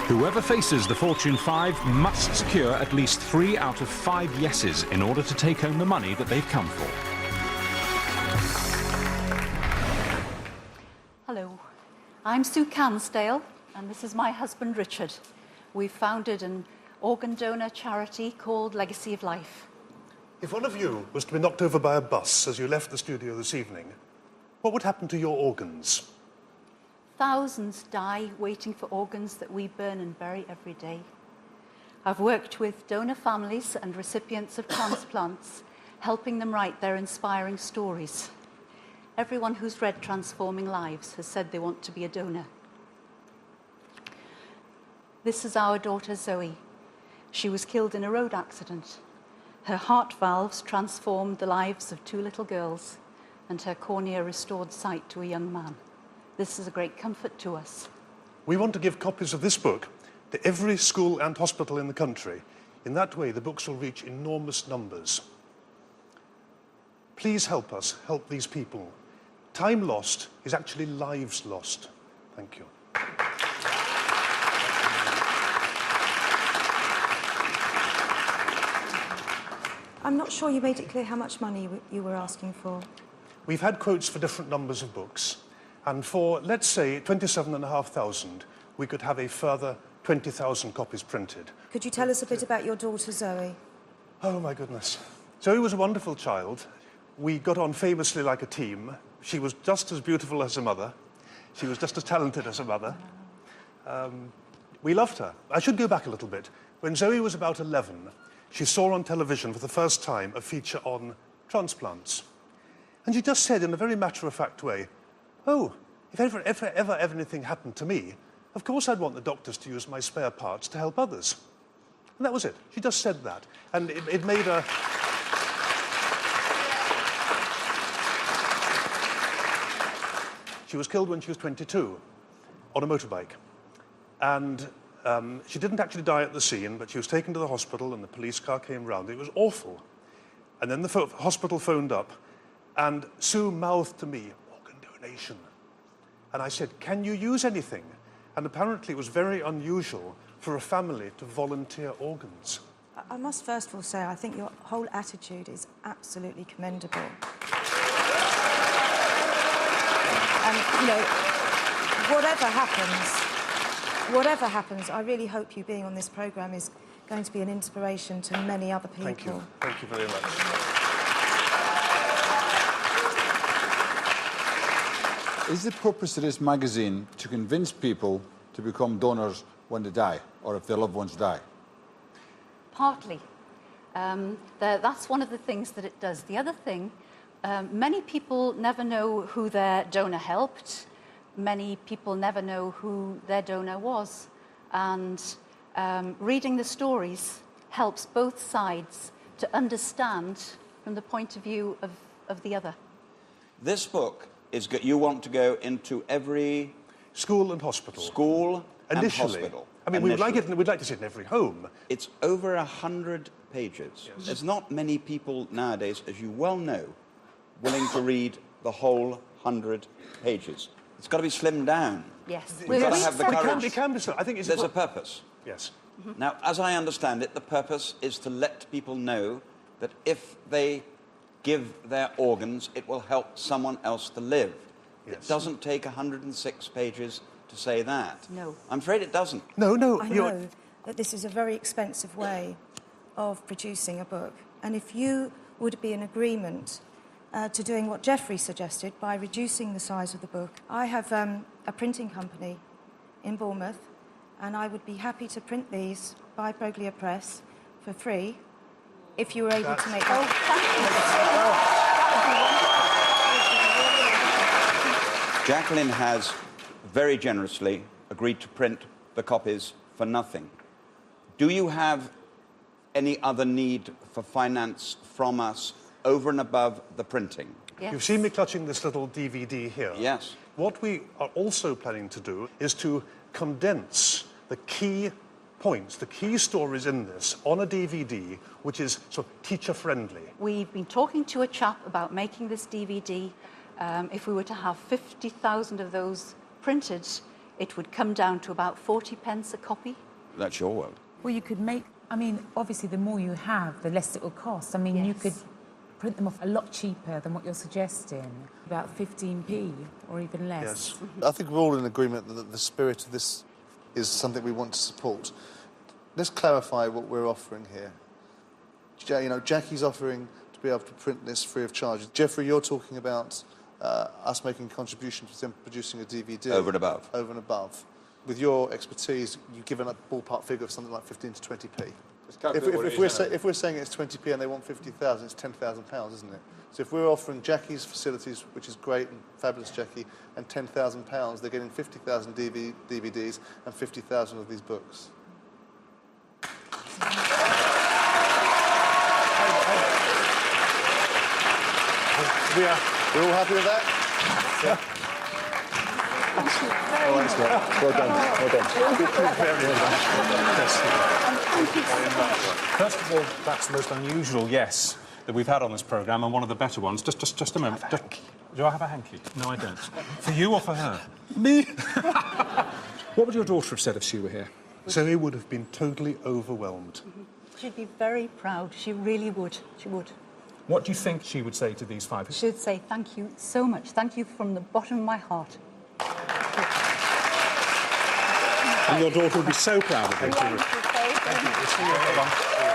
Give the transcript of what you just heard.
Whoever faces the Fortune 5 must secure at least 3 out of 5 yeses in order to take home the money that they've come for. Hello, I'm Sue Cansdale, and this is my husband Richard. We've founded an organ donor charity called Legacy of Life. If one of you was to be knocked over by a bus as you left the studio this evening, what would happen to your organs? Thousands die waiting for organs that we burn and bury every day. I've worked with donor families and recipients of transplants, helping them write their inspiring stories. Everyone who's read Transforming Lives has said they want to be a donor. This is our daughter Zoe. She was killed in a road accident. Her heart valves transformed the lives of 2 little girls, and her cornea restored sight to a young man. This is a great comfort to us. We want to give copies of this book to every school and hospital in the country. In that way, the books will reach enormous numbers. Please help us help these people. Time lost is actually lives lost. Thank you. I'm not sure you made it clear how much money you were asking for. We've had quotes for different numbers of books, and for, let's say, 27,500, we could have a further 20,000 copies printed. Could you tell us a bit about your daughter, Zoe? Oh, my goodness. Zoe was a wonderful child. We got on famously like a team. She was just as beautiful as her mother. She was just as talented as her mother. We loved her. I should go back a little bit. When Zoe was about 11, she saw on television for the first time a feature on transplants. And she just said in a very matter-of-fact way, "Oh, if ever anything happened to me, of course I'd want the doctors to use my spare parts to help others." And that was it. She just said that. And it made her... She was killed when she was 22 on a motorbike. And she didn't actually die at the scene, but she was taken to the hospital and the police car came round. It was awful. And then the hospital phoned up and Sue mouthed to me, "Organ donation." And I said, "Can you use anything?" And apparently it was very unusual for a family to volunteer organs. I must first of all say, I think your whole attitude is absolutely commendable. And, you know, whatever happens, I really hope you being on this programme is going to be an inspiration to many other people. Thank you. Thank you very much. Is the purpose of this magazine to convince people to become donors when they die, or if their loved ones die? Partly. That's one of the things that it does. The other thing, many people never know who their donor helped. Many people never know who their donor was. And reading the stories helps both sides to understand from the point of view of the other. This book is you want to go into every school and hospital. School initially. And hospital. I mean, we'd like to see it in every home. It's over 100 pages. Yes. There's not many people nowadays, as you well know, willing to read the whole 100 pages. It's got to be slimmed down. Yes. We've got to have the courage. It can be so. I think there's a purpose. Yes. Mm-hmm. Now, as I understand it, the purpose is to let people know that if they give their organs, it will help someone else to live. Yes. It doesn't take 106 pages to say that. No. I'm afraid it doesn't. No. I know that this is a very expensive way of producing a book. And if you would be in agreement to doing what Geoffrey suggested by reducing the size of the book, I have a printing company in Bournemouth, and I would be happy to print these by Broglia Press for free if you were able to make that. Jacqueline has very generously agreed to print the copies for nothing. Do you have any other need for finance from us over and above the printing? Yes. You've seen me clutching this little DVD here. Yes. What we are also planning to do is to condense the key points, the key stories in this on a DVD, which is sort of teacher-friendly. We've been talking to a chap about making this DVD. If we were to have 50,000 of those printed, it would come down to about 40 pence a copy. That's your world. Well, you could make, I mean, obviously the more you have, the less it will cost. I mean, you Yes. could print them off a lot cheaper than what you're suggesting, about 15p or even less. Yes. I think we're all in agreement that the spirit of this is something we want to support. Let's clarify what we're offering here. You know, Jackie's offering to be able to print this free of charge. Jeffrey, you're talking about us making contributions to them producing a DVD. Over and above. Over and above. With your expertise, you've given a ballpark figure of something like 15 to 20p. If we're saying it's 20p and they want 50,000, it's £10,000, isn't it? So if we're offering Jackie's facilities, which is great and fabulous, Jackie, and £10,000, they're getting 50,000 DVDs and 50,000 of these books. We're all happy with that? Yeah. Oh, that's great. Well done. Well done. Very well. First of all, that's the most unusual yes that we've had on this programme, and one of the better ones. Just a moment. Do I have a hanky? No, I don't. For you or for her? Me. What would your daughter have said if she were here? Zoe would have been totally overwhelmed. She'd be very proud. She really would. She would. What do you think she would say to these 5? She'd say, thank you so much. Thank you from the bottom of my heart. And your daughter would be so proud of you. Thank you so much.